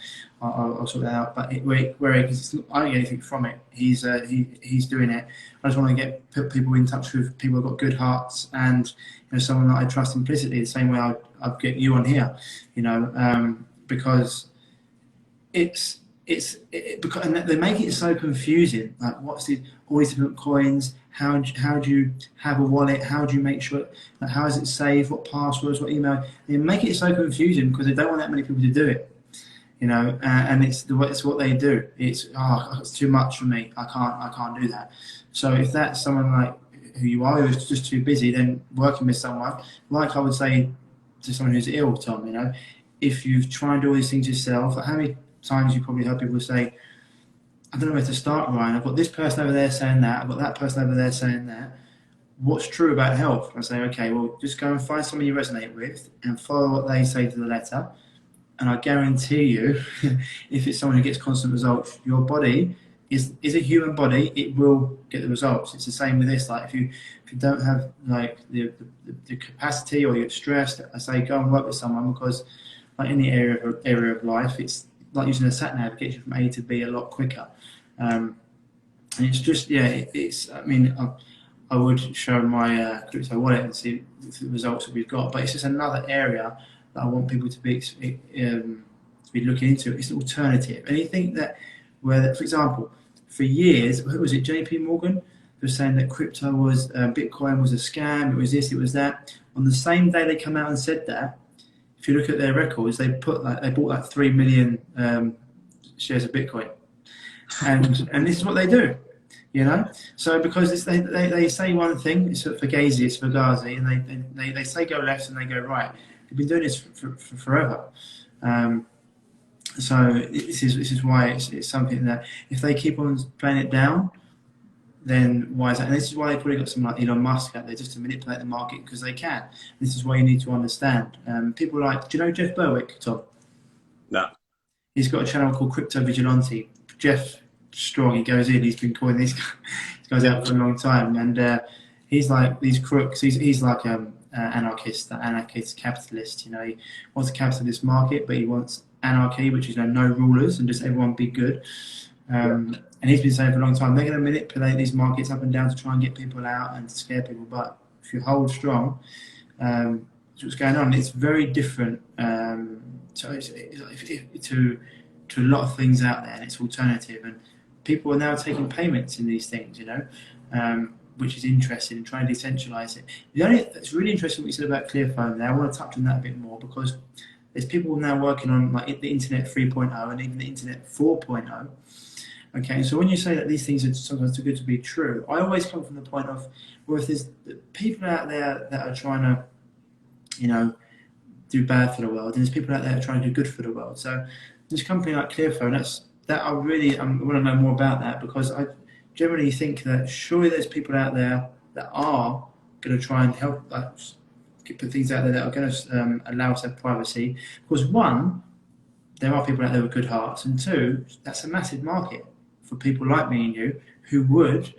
I'll sort that out. But I don't get anything from it. He's doing it. I just want to put people in touch with people who've got good hearts and someone that I trust implicitly, the same way I'd get you on here, because because and they make it so confusing. Like, what's all these different coins? How do you have a wallet? How do you make sure? Like, how is it saved? What passwords? What email? They make it so confusing because they don't want that many people to do it. And it's what they do. It's too much for me. I can't do that. So if that's someone like who you are, who's just too busy, then working with someone like I would say to someone who's ill, Tom. If you've tried to do all these things yourself, like how many times you probably heard people say, I don't know where to start, Ryan. I've got this person over there saying that. I've got that person over there saying that. What's true about health? I say, okay, well, just go and find someone you resonate with and follow what they say to the letter. And I guarantee you, if it's someone who gets constant results, your body is a human body. It will get the results. It's the same with this. Like if you don't have like the capacity or you're stressed, I say go and work with someone, because like in the area of life, it's like using a sat nav. It gets you from A to B a lot quicker. And it's just I would show my crypto wallet and see the results that we've got, but it's just another area that I want people to be looking into. It's an alternative. Anything for example, for years, what was it, JP Morgan was saying that crypto was Bitcoin was a scam, it was this, it was that. On the same day they come out and said that, if you look at their records, they bought like 3 million shares of Bitcoin, and this is what they do, So because they say one thing, it's for Gazi, it's for Ghazi, and they say go left and they go right. They've been doing this for forever. So this is why it's something that if they keep on playing it down, then why is that? And this is why they probably got someone like Elon Musk out there just to manipulate the market, because they can. This is why you need to understand. People like, do you know Jeff Berwick, Tom? No. He's got a channel called Crypto Vigilante. Jeff Strong, he goes in, he's been calling these guys out for a long time, and he's like these crooks. He's like anarchist capitalist. He wants a capitalist market, but he wants anarchy, which is no rulers and just everyone be good. And he's been saying for a long time, they're going to manipulate these markets up and down to try and get people out and to scare people. But if you hold strong, what's going on? It's very different to a lot of things out there, and it's alternative. And people are now taking payments in these things, which is interesting, and trying to decentralize it. It's really interesting what you said about Clearphone there. I want to touch on that a bit more, because there's people now working on like the Internet 3.0 and even the Internet 4.0. Okay, so when you say that these things are sometimes too good to be true, I always come from the point of, well, if there's people out there that are trying to, do bad for the world, and there's people out there that are trying to do good for the world. So this company like Clearphone, I want to know more about that, because I generally think that surely there's people out there that are going to try and help us put things out there that are going to allow us to have privacy. Because one, there are people out there with good hearts, and two, that's a massive market for people like me and you who would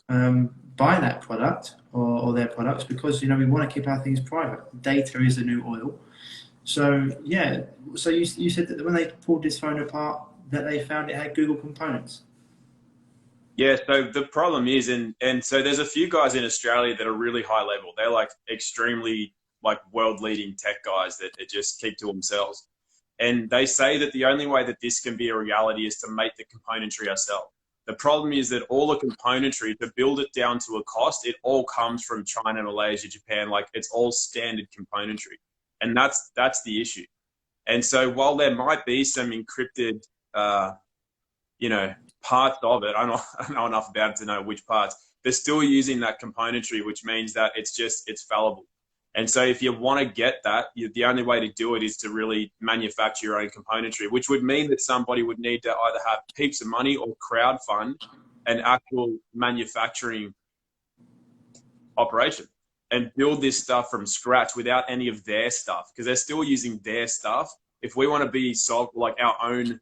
buy that product or their products, because we want to keep our things private. Data is the new oil. So yeah, so you said that when they pulled this phone apart, that they found it had Google components. Yeah, so the problem is, and so there's a few guys in Australia that are really high level. They're like extremely like world leading tech guys that just keep to themselves. And they say that the only way that this can be a reality is to make the componentry ourselves. The problem is that all the componentry, to build it down to a cost, it all comes from China, Malaysia, Japan. Like, it's all standard componentry. And that's the issue. And so while there might be some encrypted, parts of it, I don't know enough about it to know which parts, they're still using that componentry, which means that it's fallible. And so if you want to get that, the only way to do it is to really manufacture your own componentry, which would mean that somebody would need to either have heaps of money or crowdfund an actual manufacturing operation and build this stuff from scratch without any of their stuff, because they're still using their stuff. If we want to be like our own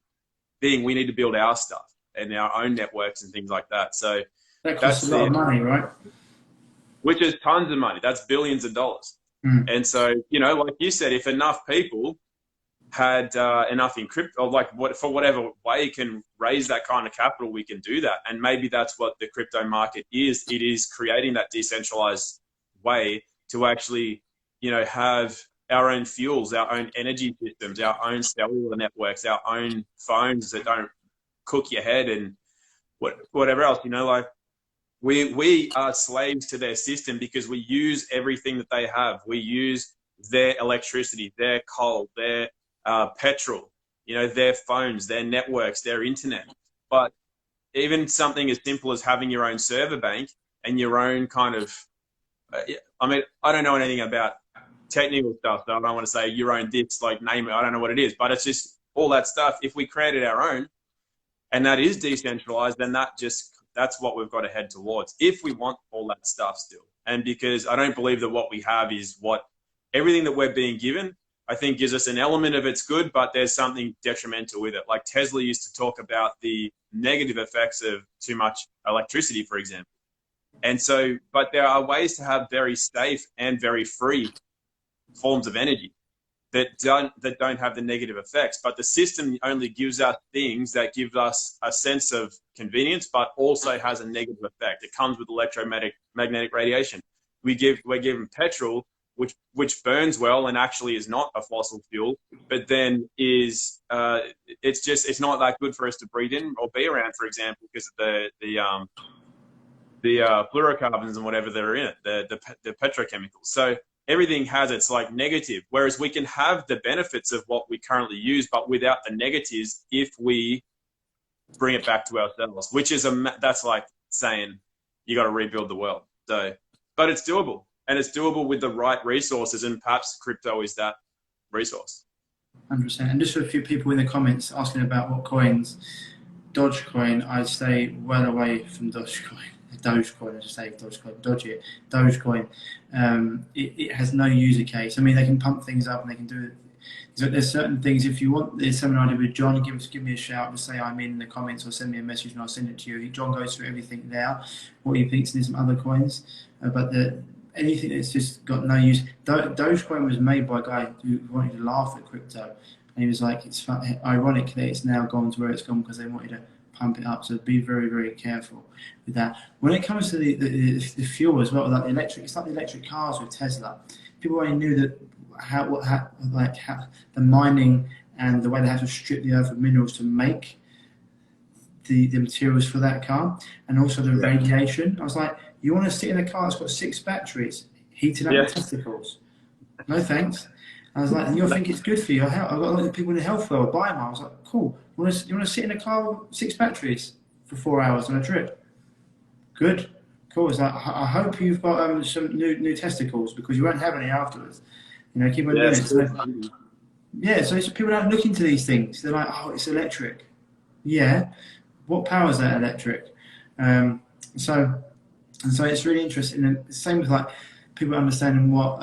thing, we need to build our stuff and our own networks and things like that. So that costs a lot of money, right? Which is tons of money. That's billions of dollars. And so, you know, like you said, if enough people had enough in crypto, or like for whatever way can raise that kind of capital, we can do that. And maybe that's what the crypto market is. It is creating that decentralized way to actually, you know, have our own fuels, our own energy systems, our own cellular networks, our own phones that don't cook your head and whatever else, you know, like we are slaves to their system because we use everything that they have. We use their electricity, their coal, their petrol, you know, their phones, their networks, their internet. But even something as simple as having your own server bank and your own kind of, I mean, I don't know anything about technical stuff, so I don't want to say your own this, like name it, I don't know what it is, but it's just all that stuff. If we created our own and that is decentralized, then that's what we've got to head towards if we want all that stuff still. And because I don't believe that what we have is what everything that we're being given, I think gives us an element of it's good, but there's something detrimental with it. Like Tesla used to talk about the negative effects of too much electricity, for example. And so, but there are ways to have very safe and very free forms of energy that don't have the negative effects. But the system only gives us things that give us a sense of convenience, but also has a negative effect. It comes with electromagnetic radiation. We're given petrol, which burns well and actually is not a fossil fuel, but then is it's not that good for us to breathe in or be around, for example, because of the fluorocarbons and whatever that are in it, the petrochemicals. So everything has its like negative, whereas we can have the benefits of what we currently use, but without the negatives if we bring it back to ourselves, which is that's like saying you got to rebuild the world. So, but it's doable, and it's doable with the right resources, and perhaps crypto is that resource. 100%. And just a few people in the comments asking about what coins. Dogecoin, I'd stay well away from Dogecoin. Dogecoin, I just say Dogecoin, dodge it. Dogecoin, it has no user case. I mean, they can pump things up and they can do it. So there's certain things, if you want the seminar with John, give me a shout, just say I'm in the comments or send me a message and I'll send it to you. John goes through everything now, what he thinks, and some other coins. But anything that's just got no use. Dogecoin was made by a guy who wanted to laugh at crypto. And he was like, it's fun, ironic that it's now gone to where it's gone because they wanted to pump it up. So be very, very careful with that. When it comes to the fuel as well, like the electric, it's like the electric cars with Tesla. People only knew that how the mining and the way they have to strip the earth of minerals to make the materials for that car, and also the radiation. I was like, you want to sit in a car that's got 6 batteries heating up your testicles? No thanks. I was like, you think it's good for your health? I've got a lot of people in the health world buy them. I was like, cool. You want to sit in a car with 6 batteries for 4 hours on a trip? Good. Cool. It's like, I hope you've got some new testicles, because you won't have any afterwards. You know, keep on doing it. So people don't look into these things. They're like, oh, it's electric. Yeah. What power is that electric? So it's really interesting. And the same with like people understanding what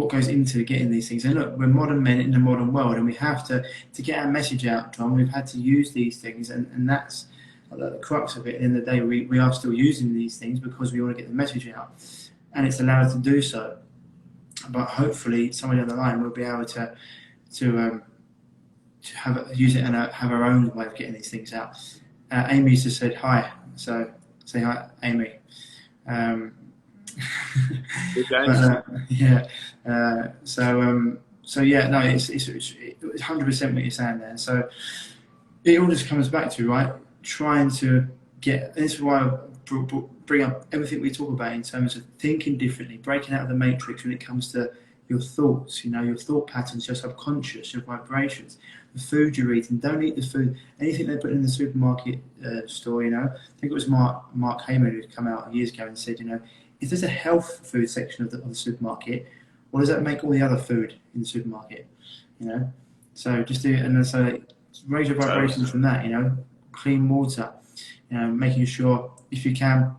goes into getting these things. And look, we're modern men in the modern world, and we have to get our message out, John. We've had to use these things, and that's the crux of it. In the day, we are still using these things because we want to get the message out, and it's allowed to do so. But hopefully, somewhere down the line, we'll be able to use it and have our own way of getting these things out. Amy just said hi, so say hi, Amy. It's 100% what you're saying there. So it all just comes back to trying to get. This is why I bring up everything we talk about in terms of thinking differently, breaking out of the matrix when it comes to your thoughts. You know, your thought patterns, your subconscious, your vibrations, the food you're eating. Don't eat the food. Anything they put in the supermarket store. You know, I think it was Mark Heyman who come out years ago and said, you know, if there's a health food section of the supermarket, what does that make all the other food in the supermarket? You know, so just do, and so raise your vibrations from that. You know, clean water. You know, making sure if you can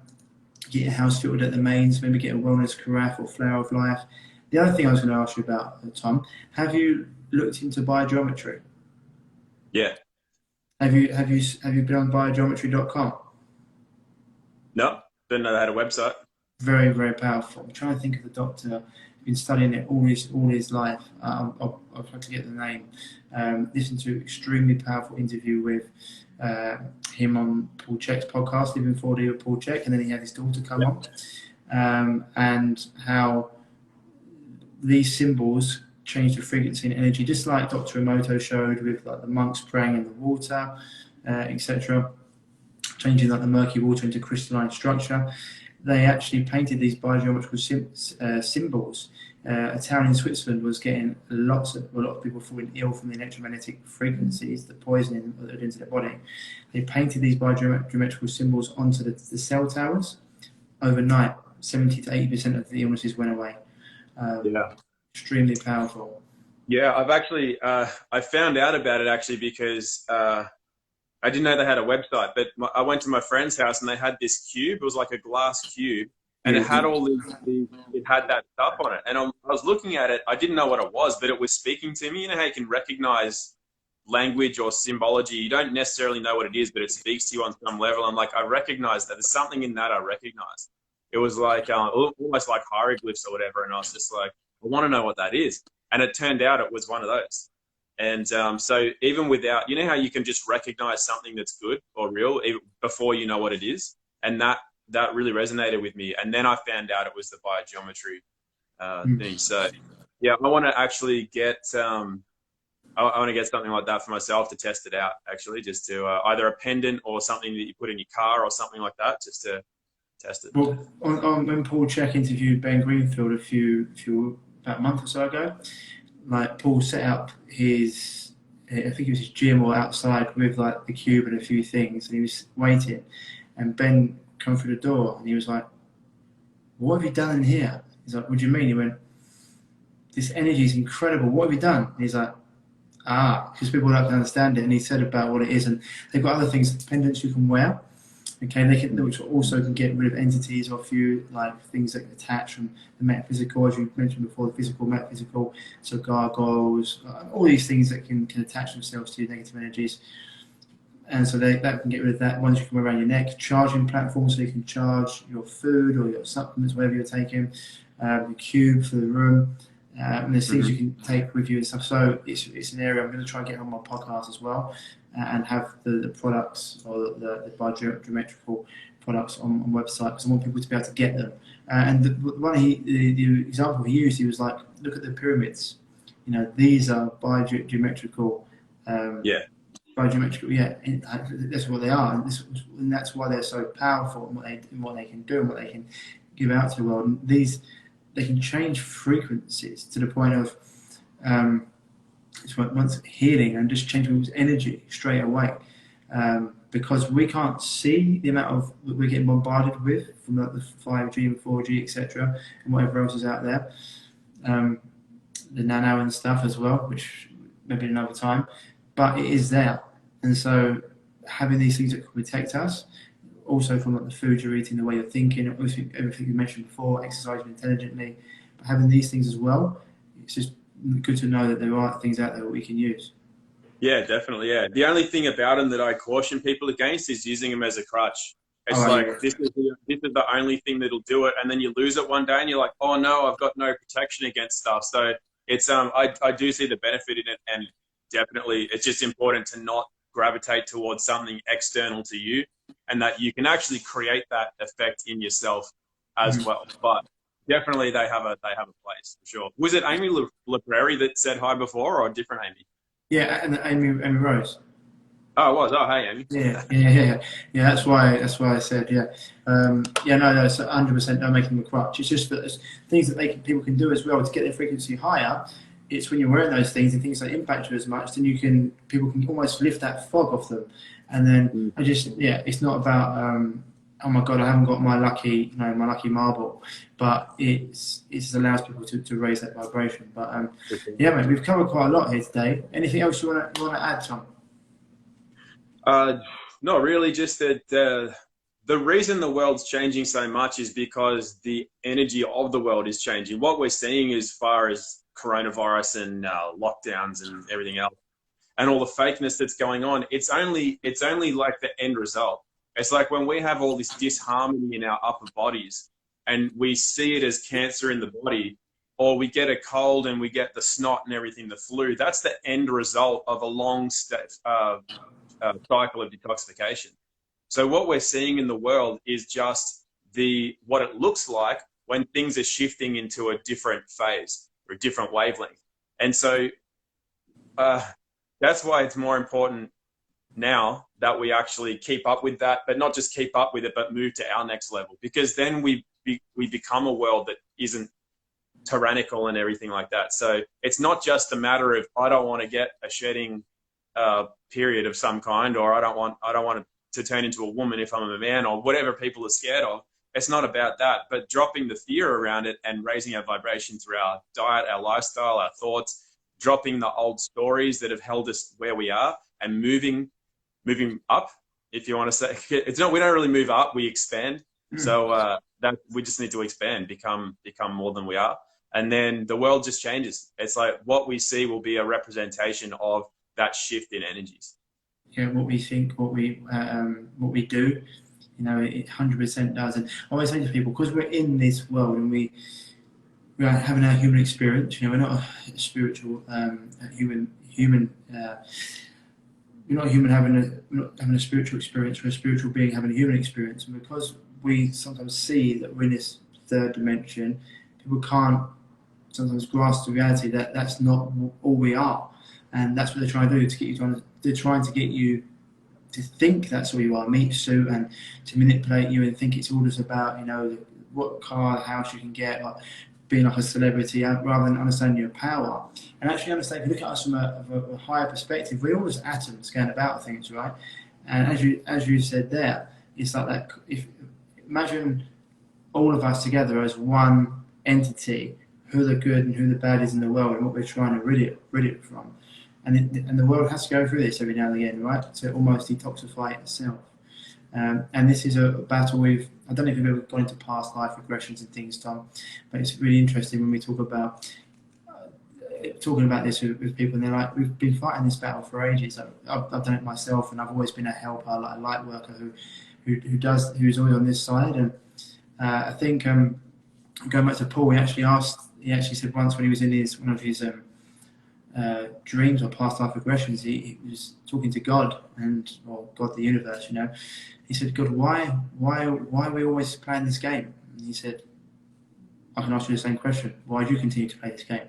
get your house filtered at the mains, maybe get a wellness carafe or flower of life. The other thing I was going to ask you about, Tom, have you looked into biogeometry? Yeah. Have you been on biogeometry.com? No, didn't know they had a website. Very, very powerful. I'm trying to think of the doctor who's been studying it all his life. I'll try to get the name. Listened to an extremely powerful interview with him on Paul Check's podcast, Living 4D with Paul Check, and then he had his daughter come on, and how these symbols change the frequency and energy, just like Dr. Emoto showed with like the monks praying in the water, etc., changing like the murky water into crystalline structure. They actually painted these biogeometrical symbols. A town in Switzerland was getting a lot of people falling ill from the electromagnetic frequencies, the poisoning that into their body. They painted these biogeometrical symbols onto the cell towers. Overnight, 70 to 80% of the illnesses went away. Extremely powerful. Yeah, I've actually I found out about it actually because I didn't know they had a website, but I went to my friend's house and they had this cube. It was like a glass cube, and it had all it had that stuff on it. And I was looking at it. I didn't know what it was, but it was speaking to me. You know how you can recognize language or symbology? You don't necessarily know what it is, but it speaks to you on some level. I'm like, I recognize that. There's something in that I recognize. It was like almost like hieroglyphs or whatever. And I was just like, I want to know what that is. And it turned out it was one of those. And so even without, you know how you can just recognize something that's good or real before you know what it is? And that really resonated with me. And then I found out it was the biogeometry thing. So yeah, I want to actually get, I want to get something like that for myself to test it out, actually, just to either a pendant or something that you put in your car or something like that, just to test it. Well, when Paul Check interviewed Ben Greenfield about a month or so ago, like Paul set up his, I think it was his gym or outside with like the cube and a few things, and he was waiting, and Ben come through the door and he was like, "What have you done in here?" He's like, "What do you mean?" He went, "This energy is incredible. What have you done?" And he's like, because people don't understand it. And he said about what it is, and they've got other things, pendants you can wear. Okay, which also can get rid of entities off you, like things that attach from the metaphysical, as you mentioned before, the physical, metaphysical, so gargoyles, all these things that can attach themselves to your negative energies. And so that can get rid of that. Ones you can wear around your neck, charging platforms so you can charge your food or your supplements, whatever you're taking, the cube for the room. And there's things you can take with you and stuff. So it's an area I'm going to try and get on my podcast as well, and have the products or the biogeometrical products on website, because I want people to be able to get them. And the example he used, he was like, look at the pyramids. You know, these are biogeometrical. Biogeometrical, that's what they are, and that's why they're so powerful, and what they can do, and what they can give out to the world. And they can change frequencies to the point of once healing and just change people's energy straight away, because we can't see the amount of that we're getting bombarded with from the 5G and 4G, etc., and whatever else is out there, the nano and stuff as well, which maybe another time, but it is there. And so having these things that can protect us, also from like the food you're eating, the way you're thinking, everything you mentioned before, exercising intelligently, but having these things as well, it's just good to know that there are things out there that we can use. Yeah, definitely. Yeah. The only thing about them that I caution people against is using them as a crutch. It's this is the only thing that'll do it, and then you lose it one day and you're like, oh no, I've got no protection against stuff. So it's I do see the benefit in it, and definitely it's just important to not gravitate towards something external to you, and that you can actually create that effect in yourself as well. But definitely they have a place for sure. Was it Amy LaPrairie that said hi before, or a different Amy? Yeah, and Amy Rose. Oh, it was. Oh, hey, Amy. Yeah. That's why I said no. It's 100% don't make them a crutch. It's just that there's things that people can do as well to get their frequency higher. It's when you're wearing those things and things don't impact you as much, then people can almost lift that fog off them. And then it's not about oh my God, I haven't got my lucky, my lucky marble, but it just allows people to raise that vibration. But yeah, mate, we've covered quite a lot here today. Anything else you want to add, Tom? Uh, Not really, just that the reason the world's changing so much is because the energy of the world is changing. What we're seeing as far as coronavirus and lockdowns and everything else, and all the fakeness that's going on, it's only like the end result. It's like when we have all this disharmony in our upper bodies and we see it as cancer in the body, or we get a cold and we get the snot and everything, the flu, that's the end result of a long cycle of detoxification. So what we're seeing in the world is just what it looks like when things are shifting into a different phase or a different wavelength. And so that's why it's more important now that we actually keep up with that, but not just keep up with it, but move to our next level, because then we become a world that isn't tyrannical and everything like that. So it's not just a matter of, I don't want to get a shedding period of some kind, or I don't want to turn into a woman if I'm a man, or whatever people are scared of. It's not about that, but dropping the fear around it and raising our vibration through our diet, our lifestyle, our thoughts, dropping the old stories that have held us where we are, and moving up, if you want to say. We don't really move up, we expand. So that we just need to expand, become more than we are, and then the world just changes. It's like what we see will be a representation of that shift in energies. Yeah, what we think, what we do, it 100% does. And I always say to people, because we're in this world and we're having our human experience. We're not a spiritual human. We're not having a spiritual experience. We're a spiritual being having a human experience, and because we sometimes see that we're in this third dimension, people can't sometimes grasp the reality that that's not all we are, and that's what they're trying to do to get you they're trying to get you to think that's all you are, meat suit, and to manipulate you and think it's all just about what car, house you can get, like being like a celebrity, rather than understanding your power and actually understand. If you look at us from a higher perspective, we're all just atoms going about things, right? And as you said there, it's like that. Imagine all of us together as one entity, who the good and who the bad is in the world, and what we're trying to rid it from. And the world has to go through this every now and again, right? To almost detoxify itself. And this is a battle I don't know if you've ever gone into past life regressions and things, Tom, but it's really interesting when we talk about this with people, and they're like, we've been fighting this battle for ages. I've done it myself, and I've always been a helper, like a light worker who's always on this side. And I think going back to Paul, he actually said once when he was in one of his dreams or past life regressions, he was talking to God or God, the universe. He said, God, why are we always playing this game? And he said, I can ask you the same question. Why do you continue to play this game?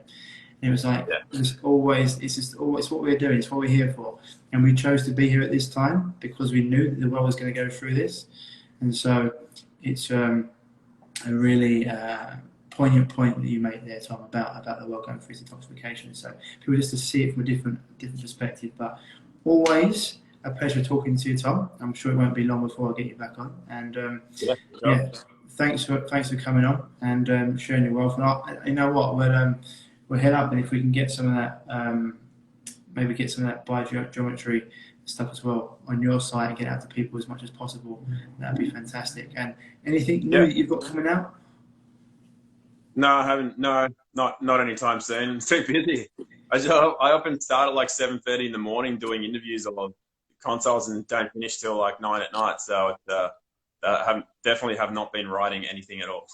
And it was like, it's what we're doing. It's what we're here for. And we chose to be here at this time because we knew that the world was going to go through this. And so it's a really poignant point that you make there, Tom, about the world going through detoxification. So people just to see it from a different perspective. But always a pleasure talking to you, Tom. I'm sure it won't be long before I get you back on. And thanks for coming on and sharing your wealth. And you know what, we'll head up, and if we can get some of that, maybe get some of that biogeometry stuff as well on your site and get out to people as much as possible, that'd be fantastic. And anything new that you've got coming out? No, I haven't. No, not anytime soon. It's too busy. I often start at like 7:30 in the morning doing interviews or consults and don't finish till like 9 at night. So definitely have not been writing anything at all.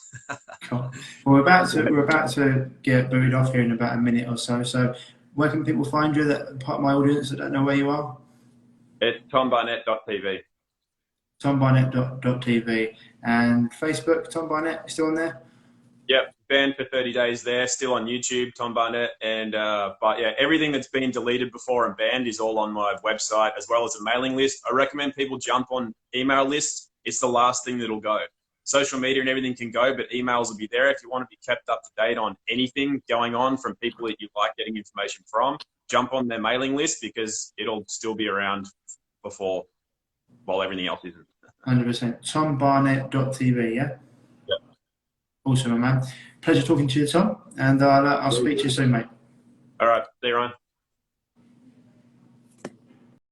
Cool. Well, we're about to get booted off here in about a minute or so. So where can people find you, that part of my audience that don't know where you are? It's tombarnett.tv. tombarnett.tv. And Facebook, Tom Barnett, still on there? Yep, banned for 30 days there, still on YouTube, Tom Barnett. And but yeah, everything that's been deleted before and banned is all on my website, as well as a mailing list. I recommend people jump on email lists. It's the last thing that'll go. Social media and everything can go, but emails will be there. If you want to be kept up to date on anything going on from people that you like getting information from, jump on their mailing list, because it'll still be around while everything else isn't. 100%. TomBarnett.tv, yeah? Yep. Awesome, man. Pleasure talking to you, Tom, and I'll speak to you soon, mate. All right. See you, Ryan.